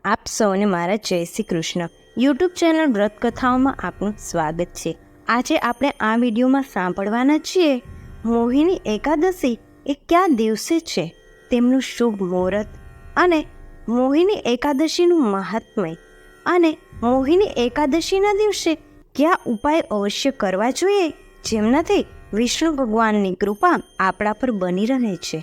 આપ સૌને મારા જય શ્રી કૃષ્ણ યુટ્યુબ ચેનલ વ્રત કથાઓમાં આપનું સ્વાગત છે. આજે આપણે આ વિડીયોમાં સાંભળવાના છીએ મોહિની એકાદશી એ કયા દિવસે છે, તેમનું શુભ મુહૂર્ત અને મોહિની એકાદશીનું મહાત્મ્ય અને મોહિની એકાદશીના દિવસે કયા ઉપાય અવશ્ય કરવા જોઈએ જેમનાથી વિષ્ણુ ભગવાનની કૃપા આપણા પર બની રહે છે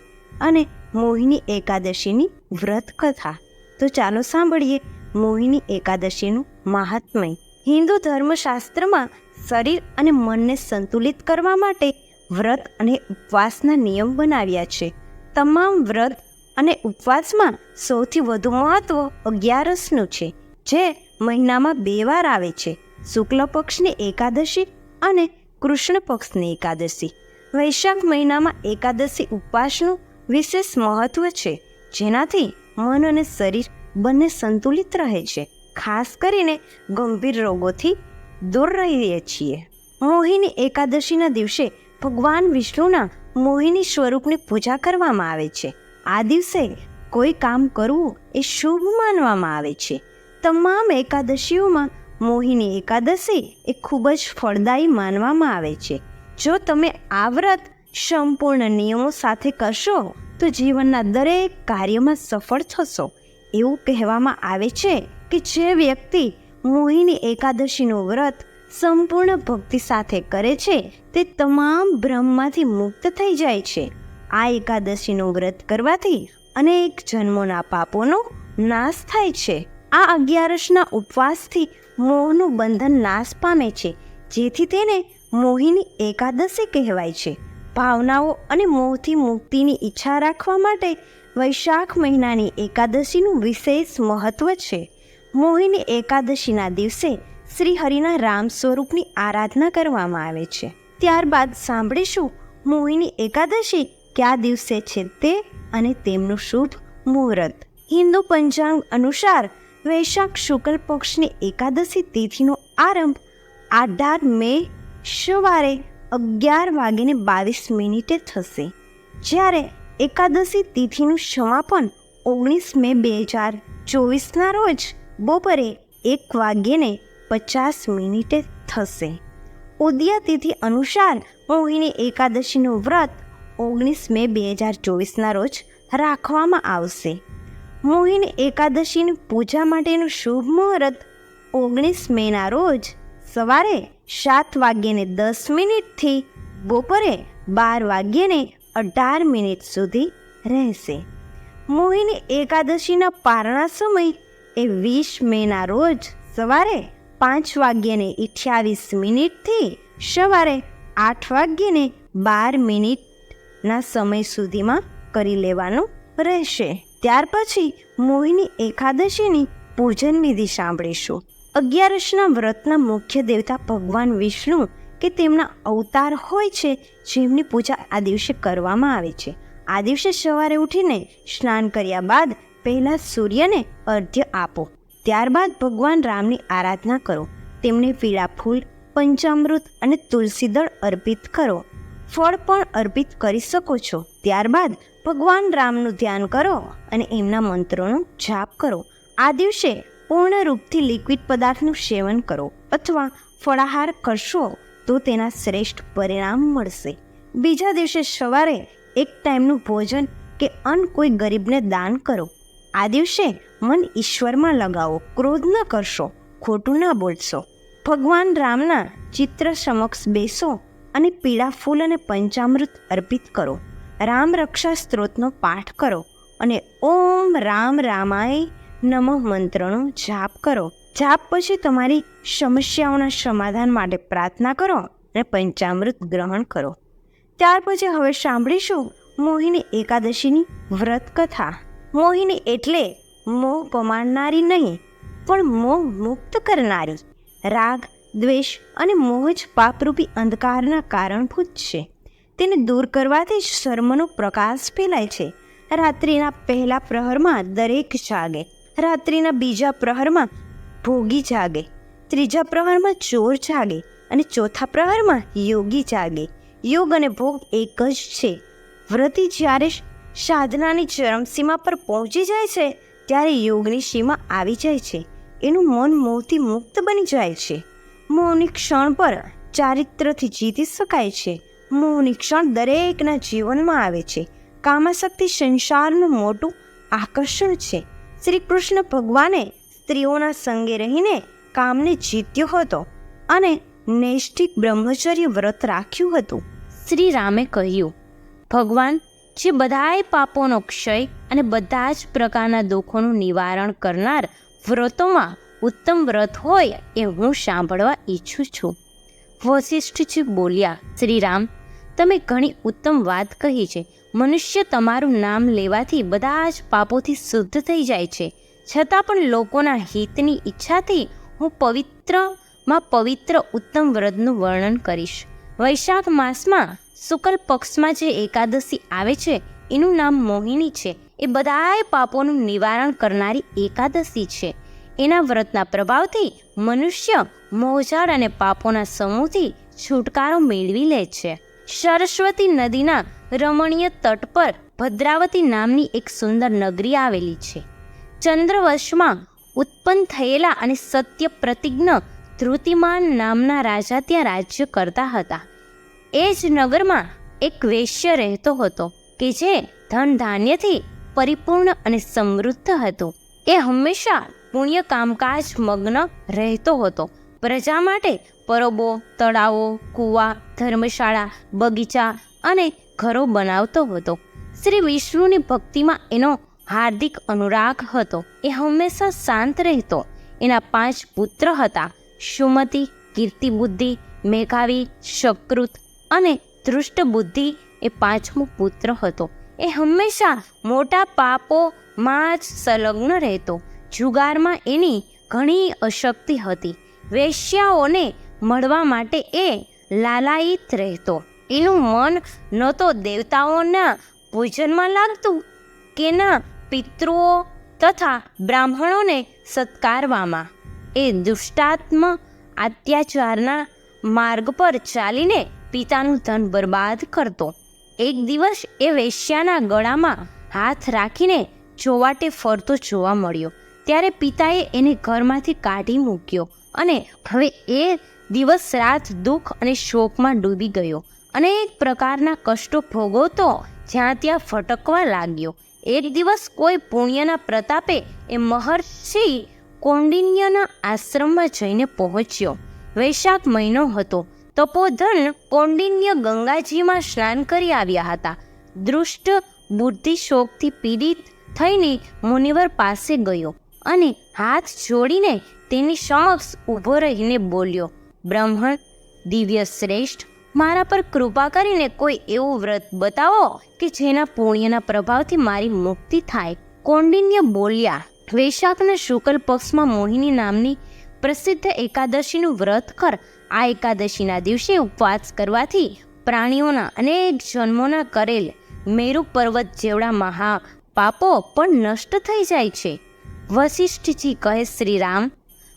અને મોહિની એકાદશીની વ્રત કથા. તો ચાલો સાંભળીએ મોહિની એકાદશીનું મહાત્મ્ય. હિન્દુ ધર્મશાસ્ત્રમાં શરીર અને મનને સંતુલિત કરવા માટે વ્રત અને ઉપવાસના નિયમ બનાવ્યા છે. તમામ વ્રત અને ઉપવાસમાં સૌથી વધુ મહત્વ 11નું છે, જે મહિનામાં 2 વાર આવે છે, શુક્લ પક્ષની એકાદશી અને કૃષ્ણ પક્ષની એકાદશી. વૈશાખ મહિનામાં એકાદશી ઉપવાસનું વિશેષ મહત્વ છે, જેનાથી મન અને શરીર બંને સંતુલિત રહે છે. ખાસ કરીને ગંભીર રોગોથી દૂર રહીએ છીએ. મોહિની એકાદશીના દિવસે ભગવાન વિષ્ણુના મોહિની સ્વરૂપની પૂજા કરવામાં આવે છે. આ દિવસે કોઈ કામ કરવું એ શુભ માનવામાં આવે છે. તમામ એકાદશીઓમાં મોહિની એકાદશી એ ખૂબ જ ફળદાયી માનવામાં આવે છે. જો તમે આ વ્રત સંપૂર્ણ નિયમો સાથે કરશો તો જીવનના દરેક કાર્યમાં સફળ થશો. એવું કહેવામાં આવે છે કે જે વ્યક્તિ મોહિની એકાદશીનું વ્રત સંપૂર્ણ ભક્તિ સાથે કરે છે તે તમામ ભ્રમમાંથી મુક્ત થઈ જાય છે. આ એકાદશીનું વ્રત કરવાથી અનેક જન્મોના પાપોનો નાશ થાય છે. આ 11ના ઉપવાસથી મોહનું બંધન નાશ પામે છે, જેથી તેને મોહિની એકાદશી કહેવાય છે. ભાવનાઓ અને મોહથી મુક્તિની ઈચ્છા રાખવા માટે વૈશાખ મહિનાની એકાદશીનું વિશેષ મહત્વ છે. મોહિની એકાદશીના દિવસે શ્રી હરિના રામ સ્વરૂપની આરાધના કરવામાં આવે છે. ત્યારબાદ સાંભળીશું મોહિની એકાદશી કયા દિવસે છે તે અને તેમનું શુભ મુહૂર્ત. હિન્દુ પંચાંગ અનુસાર વૈશાખ શુક્લ પક્ષની એકાદશી તિથિનો આરંભ 18 મે સવારે 11:22 થશે, જ્યારે એકાદશી તિથિનું સમાપન 19 મે 2024ના રોજ બપોરે 1:50 થશે. ઉદયા તિથિ અનુસાર મોહિની એકાદશીનું વ્રત 19 મે 2024ના રોજ રાખવામાં આવશે. મોહિની એકાદશીની પૂજા માટેનું શુભ મુહૂર્ત 19 મેના રોજ સવારે 7:10 થી બપોરે 12:18 સુધી રહેશે. મોહિની એકાદશીના પારણા સમય એ 20 મેના રોજ સવારે 5:28 થી સવારે 8:12 સમય સુધીમાં કરી લેવાનું રહેશે. ત્યાર પછી મોહિની એકાદશીની પૂજન વિધિ સાંભળીશું. 11ના વ્રતના મુખ્ય દેવતા ભગવાન વિષ્ણુ કે તેમના અવતાર હોય છે, જેમની પૂજા આ દિવસે કરવામાં આવે છે. આ દિવસે સવારે ઉઠીને સ્નાન કર્યા બાદ પહેલાં સૂર્યને અર્ઘ્ય આપો. ત્યારબાદ ભગવાન રામની આરાધના કરો. તેમને પીળા ફૂલ, પંચામૃત અને તુલસીદળ અર્પિત કરો. ફળ પણ અર્પિત કરી શકો છો. ત્યારબાદ ભગવાન રામનું ધ્યાન કરો અને એમના મંત્રોનો જાપ કરો. આ દિવસે પૂર્ણ રૂપથી લિક્વિડ પદાર્થનું સેવન કરો અથવા ફળાહાર કરશો તો તેના શ્રેષ્ઠ પરિણામ મળશે. બીજા દિવસે સવારે એક ટાઈમનું ભોજન કે અન્ન કોઈ ગરીબને દાન કરો. આ દિવસે મન ઈશ્વરમાં લગાવો. ક્રોધ ન કરશો, ખોટું ન બોલશો. ભગવાન રામના ચિત્ર સમક્ષ બેસો અને પીળા ફૂલ અને પંચામૃત અર્પિત કરો. રામ રક્ષા સ્ત્રોતનો પાઠ કરો અને ઓમ રામ રામાય નમઃ મંત્રનો જાપ કરો. જાપ પછી તમારી સમસ્યાઓના સમાધાન માટે પ્રાર્થના કરો અને પંચામૃત ગ્રહણ કરો. ત્યાર પછી હવે સાંભળીશું મોહિની એકાદશીની વ્રત કથા. મોહિની એટલે મોહ પમાડનારી નહીં, પણ મોહ મુક્ત કરનારી. રાગ, દ્વેષ અને મોહ જ પાપરૂપી અંધકારના કારણભૂત છે. તેને દૂર કરવાથી જ શર્મનો પ્રકાશ ફેલાય છે. રાત્રિના પહેલા પ્રહરમાં દરેક જાગે, રાત્રિના બીજા પ્રહરમાં ભોગી જાગે, ત્રીજા પ્રહરમાં ચોર જાગે અને ચોથા પ્રહરમાં યોગી જાગે. યોગ અને ભોગ એક જ છે. વ્રતી જ્યારે સાધનાની ચરમસીમા પર પહોંચી જાય છે ત્યારે યોગની સીમા આવી જાય છે. એનું મન મોહથી મુક્ત બની જાય છે. મોહની ક્ષણ પર ચારિત્રથી જીતી શકાય છે. મોહની ક્ષણ દરેકના જીવનમાં આવે છે. કામાશક્તિ સંસારનું મોટું આકર્ષણ છે. શ્રી કૃષ્ણ ભગવાને સ્ત્રીઓના સંગે રહીને કામને જીત્યો હતો અને નૈષ્ઠિક બ્રહ્મચર્ય વ્રત રાખ્યું હતું. શ્રી રામે કહ્યું, ભગવાન, જે બધાય પાપોનો ક્ષય અને બધા જ પ્રકારના દુઃખોનું નિવારણ કરનાર વ્રતોમાં ઉત્તમ વ્રત હોય એ હું સાંભળવા ઈચ્છું છું. વશિષ્ઠજી બોલ્યા, શ્રી રામ, તમે ઘણી ઉત્તમ વાત કહી છે. મનુષ્ય તમારું નામ લેવાથી બધા જ પાપોથી શુદ્ધ થઈ જાય છે. છતાં પણ લોકોના હિતની ઈચ્છાથી હું પવિત્ર ઉત્તમ વ્રતનું વર્ણન કરીશ. વૈશાખ માસમાં શુક્લ પક્ષમાં જે એકાદશી આવે છે એનું નામ મોહિની છે. એ બધાય પાપોનું નિવારણ કરનારી એકાદશી છે. એના વ્રતના પ્રભાવથી મનુષ્ય મોહજાળ અને પાપોના સમૂહથી છુટકારો મેળવી લે છે. સરસ્વતી નદીના રમણીય તટ પર ભદ્રાવતી નામની એક સુંદર નગરી આવેલી છે. ચંદ્રવંશમાં ઉત્પન્ન થયેલા અને સત્ય પ્રતિજ્ઞ ધૃતિમાન નામના રાજા ત્યાં રાજ્ય કરતા હતા. એ જ નગરમાં એક વેશ્ય રહેતો હતો કે જે ધન ધાન્યથી પરિપૂર્ણ અને સમૃદ્ધ હતો. એ હંમેશા પુણ્ય કામકાજ મગ્ન રહેતો હતો. પ્રજા માટે પરબો, તળાવો, કૂવા, ધર્મશાળા, બગીચા અને ઘરો બનાવતો હતો. શ્રી વિષ્ણુની ભક્તિમાં એનો હાર્દિક અનુરાગ હતો. એ હંમેશા શાંત રહેતો. એના 5 પુત્ર હતા: સુમતિ, કીર્તિબુદ્ધિ, મેઘાવી, સકૃત અને ધૃષ્ટબુદ્ધિ એ 5મો પુત્ર હતો. એ હંમેશા મોટા પાપોમાં જ સંલગ્ન રહેતો. જુગારમાં એની ઘણી અશક્તિ હતી. વેશ્યાઓને મળવા માટે એ લાલાયિત રહેતો. એનું મન ન તો દેવતાઓના પૂજનમાં લાગતું કે ન પિતૃઓ તથા બ્રાહ્મણોને સત્કારવામાં. એ દુષ્ટાત્મ અત્યાચારના માર્ગ પર ચાલીને પિતાનું ધન બરબાદ કરતો. એક દિવસ એ વેશ્યાના ગળામાં હાથ રાખીને ચોવાટે ફરતો જોવા મળ્યો. ત્યારે પિતાએ એને ઘરમાંથી કાઢી મૂક્યો અને હવે એ દિવસ રાત દુઃખ અને શોકમાં ડૂબી ગયો. અનેક પ્રકારના કષ્ટો ભોગવતો જ્યાં ત્યાં ફટકવા લાગ્યો. એક દિવસ કોઈ પુણ્યના પ્રતાપે એ મહર્ષિ કૌંડિન્યના આશ્રમમાં જઈને પહોંચ્યો. વૈશાખ મહિનો હતો. તપોધન કૌંડિન્ય ગંગાજીમાં સ્નાન કરી આવ્યા હતા. દુષ્ટ બુદ્ધિ શોકથી પીડિત થઈને મુનિવર પાસે ગયો અને હાથ જોડીને તેની સમક્ષ ઊભો રહીને બોલ્યો, બ્રાહ્મણ દિવ્ય શ્રેષ્ઠ, મારા પર કૃપા કરીને કોઈ એવું વ્રત બતાવો કે જેના પુણ્યના પ્રભાવથી મારી મુક્તિ થાય. કૌંડિન્ય બોલ્યા, વૈશાખના શુક્લ પક્ષમાં મોહિની નામની પ્રસિદ્ધ એકાદશીનું વ્રત કર. આ એકાદશીના દિવસે ઉપવાસ કરવાથી પ્રાણીઓના અનેક જન્મોના કરેલ મેરુ પર્વત જેવડા મહા પાપો પણ નષ્ટ થઈ જાય છે. વશિષ્ઠજી કહે, શ્રી રામ,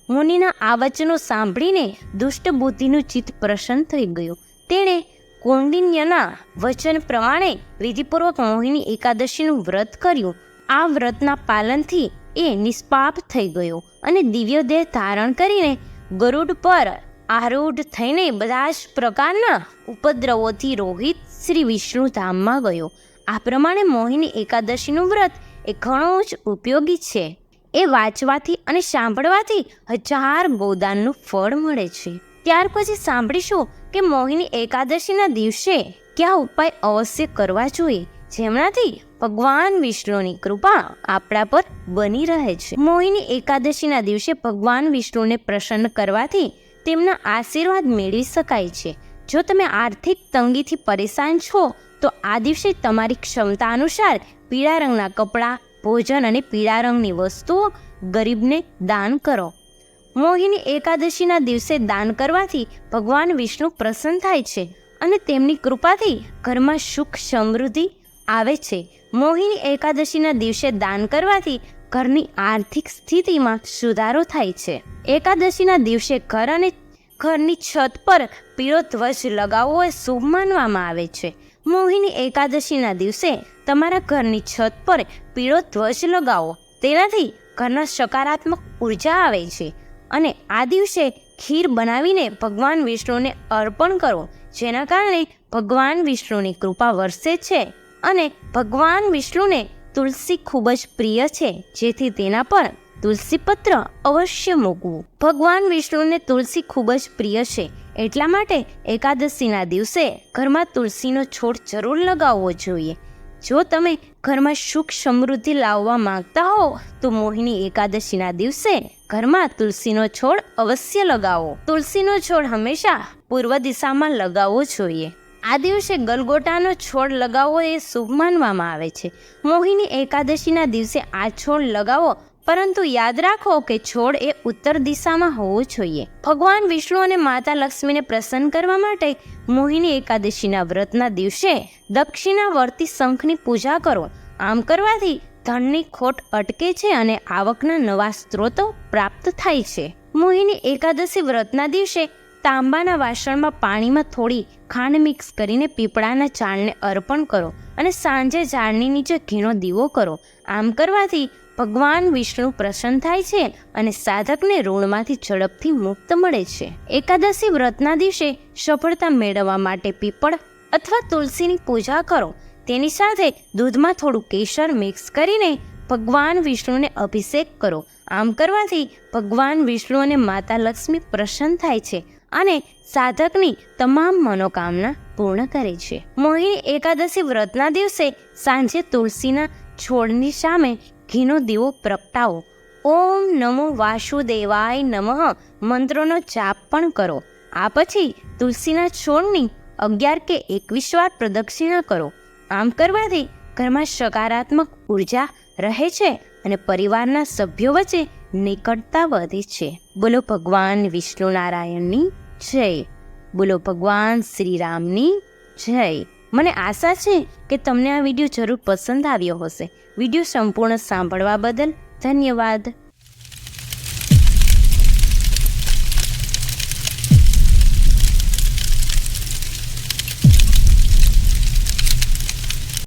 મુનિના આ વચનો સાંભળીને દુષ્ટ બુદ્ધિનું ચિત્ત પ્રસન્ન થઈ ગયું. તેણે કૌંડિન્યના વચન પ્રમાણે વિધિપૂર્વક મોહિની એકાદશીનું વ્રત કર્યું. આ વ્રતના પાલનથી એ નિષ્પાપ થઈ ગયો અને દિવ્ય દેહ ધારણ કરીને ગરુડ પર આરૂઢ થઈને બધા જ પ્રકારના ઉપદ્રવોથી રોહિત શ્રી વિષ્ણુ ધામમાં ગયો. આ પ્રમાણે મોહિની એકાદશીનું વ્રત એ ઘણું જ ઉપયોગી છે. એ વાંચવાથી અને સાંભળવાથી 1000 ગોદાનનું ફળ મળે છે. ત્યાર પછી સાંભળીશું કે મોહિની એકાદશીના દિવસે કયા ઉપાય અવશ્ય કરવા જોઈએ જેમનાથી ભગવાન વિષ્ણુની કૃપા આપણા પર બની રહે છે. મોહિની એકાદશીના દિવસે ભગવાન વિષ્ણુને પ્રસન્ન કરવાથી તેમના આશીર્વાદ મેળવી શકાય છે. જો તમે આર્થિક તંગીથી પરેશાન છો તો આ દિવસે તમારી ક્ષમતા અનુસાર પીળા રંગના કપડાં, ભોજન અને પીળા રંગની વસ્તુઓ ગરીબને દાન કરો. મોહિની એકાદશીના દિવસે દાન કરવાથી ભગવાન વિષ્ણુ પ્રસન્ન થાય છે અને તેમની કૃપાથી ઘરમાં સુખ સમૃદ્ધિ આવે છે. મોહિની એકાદશીના દિવસે દાન કરવાથી ઘરની આર્થિક સ્થિતિમાં સુધારો થાય છે. એકાદશીના દિવસે ઘર અને ઘરની છત પર પીળો ધ્વજ લગાવવો એ શુભ માનવામાં આવે છે. મોહિની એકાદશીના દિવસે તમારા ઘરની છત પર પીળો ધ્વજ લગાવો. તેનાથી ઘરમાં સકારાત્મક ઉર્જા આવે છે. અને આ દિવસે ખીર બનાવીને ભગવાન વિષ્ણુને અર્પણ કરો, જેના કારણે ભગવાન વિષ્ણુની કૃપા વરસે છે. અને ભગવાન વિષ્ણુને તુલસી ખૂબ જ પ્રિય છે, જેથી તેના પર તુલસી પત્ર અવશ્ય મૂકવું. ભગવાન વિષ્ણુને તુલસી ખૂબ જ પ્રિય છે, એટલા માટે એકાદશીના દિવસે ઘરમાં તુલસીનો છોડ જરૂર લગાવવો જોઈએ. જો તમે ઘરમાં સુખ સમૃદ્ધિ લાવવા માંગતા હો તો મોહિની એકાદશીના દિવસે ઘરમાં તુલસીનો છોડ અવશ્ય લગાવો. તુલસીનો છોડ હંમેશા પૂર્વ દિશામાં લગાવવો જોઈએ. આ દિવસે ગલગોટાનો છોડ લગાવવો એ શુભ માનવામાં આવે છે. મોહિની એકાદશીના દિવસે આ છોડ લગાવો, પરંતુ યાદ રાખો કે છોડ એ ઉત્તર દિશામાં હોવો જોઈએ. ભગવાન વિષ્ણુ અને માતા લક્ષ્મીને પ્રસન્ન કરવા માટે મોહિની એકાદશીના વ્રતના દિવસે દક્ષિણાવર્તી શંખની પૂજા કરો. આમ કરવાથી ધનની ખોટ અટકે છે અને આવકના નવા સ્ત્રોતો પ્રાપ્ત થાય છે. મોહિની એકાદશી વ્રતના દિવસે તાંબાના વાસણમાં પાણીમાં થોડી ખાંડ મિક્સ કરીને પીપળાના ઝાડને અર્પણ કરો અને સાંજે ઝાડની નીચે ઘીનો દીવો કરો. આમ કરવાથી ભગવાન વિષ્ણુ પ્રસન્ન થાય છે અને સાધકને ઋણમાંથી ઝડપથી મુક્ત મળે છે. એકાદશી વ્રતના દિવસે સફળતા મેળવવા માટે પીપળ અથવા તુલસીની પૂજા કરો. તેની સાથે દૂધમાં થોડું કેસર મિક્સ કરીને ભગવાન વિષ્ણુને અભિષેક કરો. આમ કરવાથી ભગવાન વિષ્ણુ અને માતા લક્ષ્મી પ્રસન્ન થાય છે અને સાધકની તમામ મનોકામના પૂર્ણ કરે છે. મોહિની એકાદશી વ્રતના દિવસે સાંજે તુલસીના છોડની સામે ઘીનો દીવો પ્રગટાવો. ઓમ નમો વાસુદેવાય નમઃ મંત્રોનો જાપ પણ કરો. આ પછી તુલસીના છોડની 11 કે 21 વાર પ્રદક્ષિણા કરો. આમ કરવાથી ઘરમાં સકારાત્મક ઉર્જા રહે છે અને પરિવારના સભ્યો વચ્ચે નિકટતા વધે છે. બોલો ભગવાન વિષ્ણુ નારાયણની જય. બોલો ભગવાન શ્રી રામની જય. મને આશા છે કે તમને આ વિડીયો જરૂર પસંદ આવ્યો હશે. વિડીયો સંપૂર્ણ સાંભળવા બદલ ધન્યવાદ.